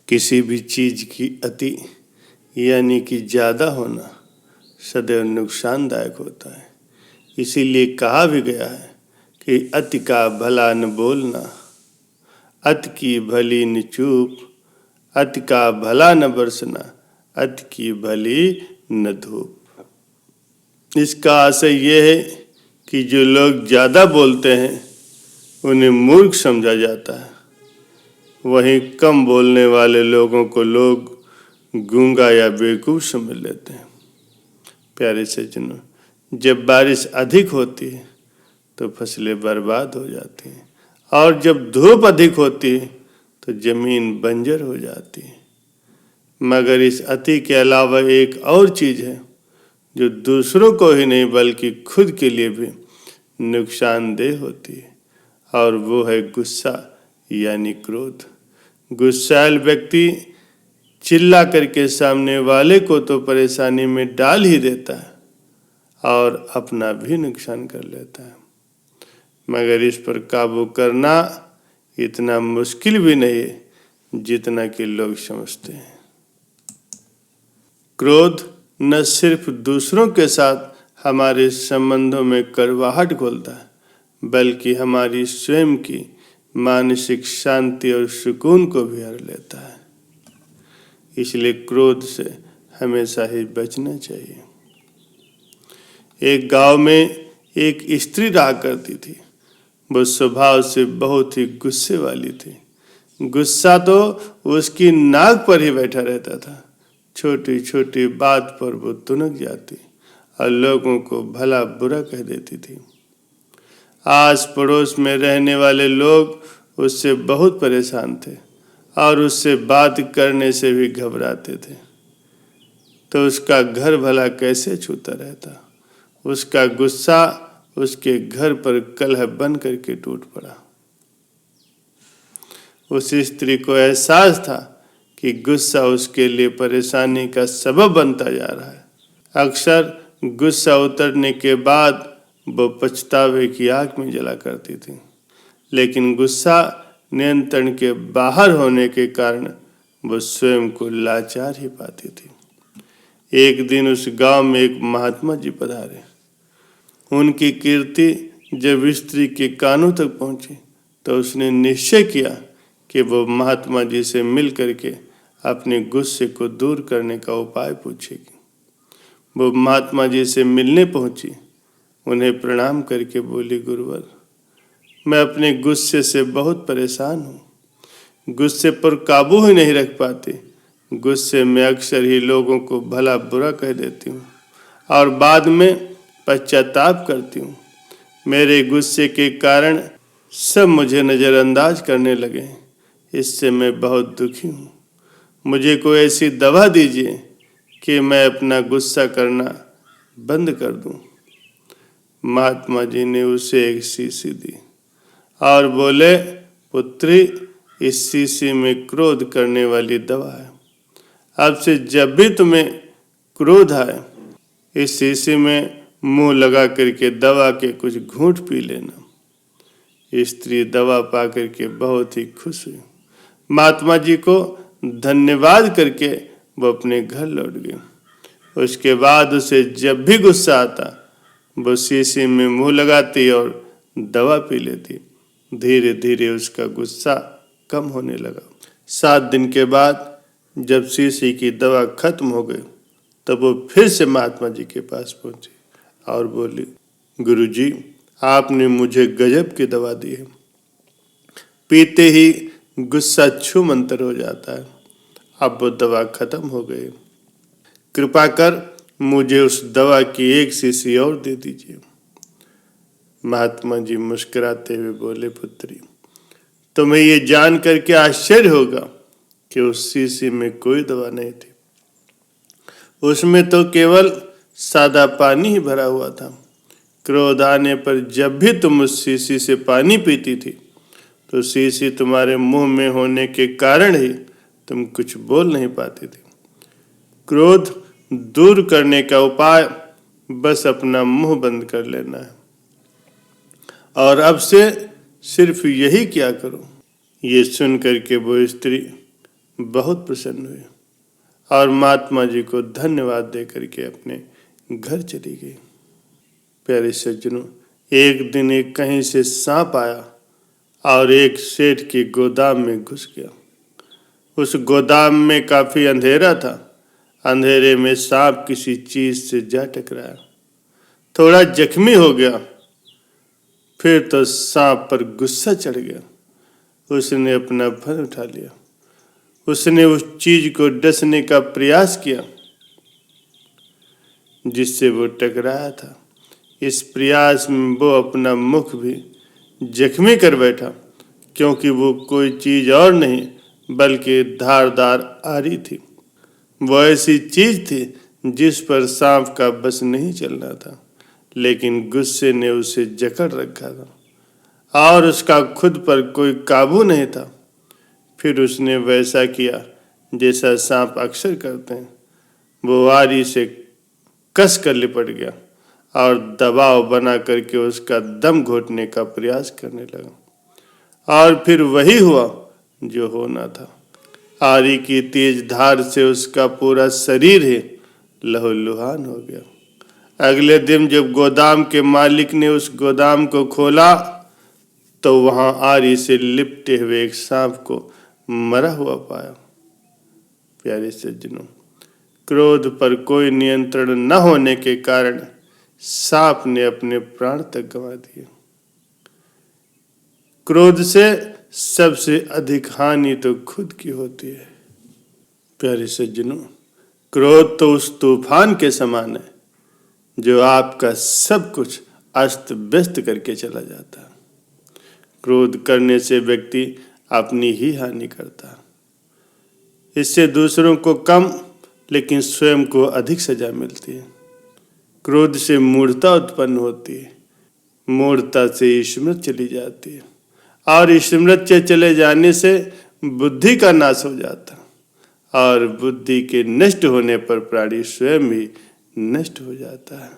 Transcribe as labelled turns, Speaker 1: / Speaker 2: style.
Speaker 1: किसी भी चीज की अति यानी कि ज्यादा होना सदैव नुकसानदायक होता है। इसीलिए कहा भी गया है कि अति का भला न बोलना, अति की भली न चूप, अति का भला न बरसना, अति की भली न धूप। इसका आशय यह है कि जो लोग ज्यादा बोलते हैं उन्हें मूर्ख समझा जाता है, वहीं कम बोलने वाले लोगों को लोग गूंगा या बेवकूफ समझ लेते हैं। प्यारे सज्जनों, जब बारिश अधिक होती है तो फसलें बर्बाद हो जाती हैं, और जब धूप अधिक होती है तो जमीन बंजर हो जाती है। मगर इस अति के अलावा एक और चीज है जो दूसरों को ही नहीं बल्कि खुद के लिए भी नुकसानदेह होती है, और वो है गुस्सा यानी क्रोध। गुस्सैल व्यक्ति चिल्ला करके सामने वाले को तो परेशानी में डाल ही देता है और अपना भी नुकसान कर लेता है। मगर इस पर काबू करना इतना मुश्किल भी नहीं है जितना कि लोग समझते हैं। क्रोध न सिर्फ दूसरों के साथ हमारे संबंधों में कड़वाहट घोलता है बल्कि हमारी स्वयं की मानसिक शांति और सुकून को भी हर लेता है। इसलिए क्रोध से हमेशा ही बचना चाहिए। एक गांव में एक स्त्री रहा करती थी। वो स्वभाव से बहुत ही गुस्से वाली थी। गुस्सा तो उसकी नाक पर ही बैठा रहता था। छोटी छोटी बात पर वो तुनक जाती और लोगों को भला बुरा कह देती थी। आस पड़ोस में रहने वाले लोग उससे बहुत परेशान थे और उससे बात करने से भी घबराते थे। तो उसका घर भला कैसे छूता रहता। उसका गुस्सा उसके घर पर कलह बन करके टूट पड़ा। उस स्त्री को एहसास था कि गुस्सा उसके लिए परेशानी का सबब बनता जा रहा है। अक्सर गुस्सा उतरने के बाद वो पछतावे की आग में जला करती थी, लेकिन गुस्सा नियंत्रण के बाहर होने के कारण वो स्वयं को लाचार ही पाती थी। एक दिन उस गांव में एक महात्मा जी पधारे। उनकी कीर्ति जब स्त्री के कानों तक पहुंची तो उसने निश्चय किया कि वो महात्मा जी से मिल करके अपने गुस्से को दूर करने का उपाय पूछेगी। वो महात्मा जी से मिलने पहुंची। उन्हें प्रणाम करके बोली, गुरुवर, मैं अपने गुस्से से बहुत परेशान हूँ। गुस्से पर काबू ही नहीं रख पाती। गुस्से में अक्सर ही लोगों को भला बुरा कह देती हूँ और बाद में पश्चाताप करती हूँ। मेरे गुस्से के कारण सब मुझे नज़रअंदाज करने लगे। इससे मैं बहुत दुखी हूँ। मुझे कोई ऐसी दवा दीजिए कि मैं अपना गुस्सा करना बंद कर दूँ। महात्मा जी ने उसे एक शीशी दी और बोले, पुत्री, इस शीशी में क्रोध करने वाली दवा है। अब से जब भी तुम्हें क्रोध आए, इस शीशी में मुंह लगा करके दवा के कुछ घूंट पी लेना। स्त्री दवा पा करके बहुत ही खुश हुई। महात्मा जी को धन्यवाद करके वो अपने घर लौट गई। उसके बाद उसे जब भी गुस्सा आता वो शीशी में मुंह लगाती और दवा पी लेती। धीरे धीरे उसका गुस्सा कम होने लगा। 7 दिन के बाद जब शीशी की दवा खत्म हो गई तब वो फिर से महात्मा जी के पास पहुंची और बोली, गुरुजी, आपने मुझे गजब की दवा दी है। पीते ही गुस्सा छूमंतर हो जाता है। अब वो दवा खत्म हो गई। कृपा कर मुझे उस दवा की एक शीशी और दे दीजिए। महात्मा जी मुस्कुराते हुए बोले, पुत्री, तुम्हें ये जान करके आश्चर्य होगा कि उस शीशी में कोई दवा नहीं थी। उसमें तो केवल सादा पानी ही भरा हुआ था। क्रोध आने पर जब भी तुम उस शीशी से पानी पीती थी तो शीशी तुम्हारे मुंह में होने के कारण ही तुम कुछ बोल नहीं पाती थी। क्रोध दूर करने का उपाय बस अपना मुंह बंद कर लेना है, और अब से सिर्फ यही क्या करो। ये सुन करके वो स्त्री बहुत प्रसन्न हुई और महात्मा जी को धन्यवाद दे करके अपने घर चली गई। प्यारे सज्जनों, एक दिन एक कहीं से सांप आया और एक सेठ के गोदाम में घुस गया। उस गोदाम में काफी अंधेरा था। अंधेरे में सांप किसी चीज से जा टकराया, थोड़ा जख्मी हो गया। फिर तो सांप पर गुस्सा चढ़ गया। उसने अपना फन उठा लिया। उसने उस चीज को डसने का प्रयास किया जिससे वो टकराया था। इस प्रयास में वो अपना मुख भी जख्मी कर बैठा, क्योंकि वो कोई चीज और नहीं बल्कि धारदार आरी थी। वो ऐसी चीज थी जिस पर सांप का बस नहीं चलना था, लेकिन गुस्से ने उसे जकड़ रखा था और उसका खुद पर कोई काबू नहीं था। फिर उसने वैसा किया जैसा सांप अक्सर करते हैं। वो आरी से कस कर लिपट गया और दबाव बना करके उसका दम घोटने का प्रयास करने लगा। और फिर वही हुआ जो होना था। आरी की तेज धार से उसका पूरा शरीर ही लहूलुहान हो गया। अगले दिन जब गोदाम के मालिक ने उस गोदाम को खोला तो वहां आरी से लिपटे हुए एक सांप को मरा हुआ पाया। प्यारे सज्जनों, क्रोध पर कोई नियंत्रण न होने के कारण सांप ने अपने प्राण तक गंवा दिए। क्रोध से सबसे अधिक हानि तो खुद की होती है। प्यारे सज्जनों, क्रोध तो उस तूफान के समान है जो आपका सब कुछ अस्त व्यस्त करके चला जाता है। क्रोध करने से व्यक्ति अपनी ही हानि करता है। इससे दूसरों को कम लेकिन स्वयं को अधिक सजा मिलती है। क्रोध से मूढ़ता उत्पन्न होती है। मूढ़ता से स्मृति चली जाती है और स्मृति से चले जाने से बुद्धि का नाश हो जाता और बुद्धि के नष्ट होने पर प्राणी स्वयं भी नष्ट हो जाता है।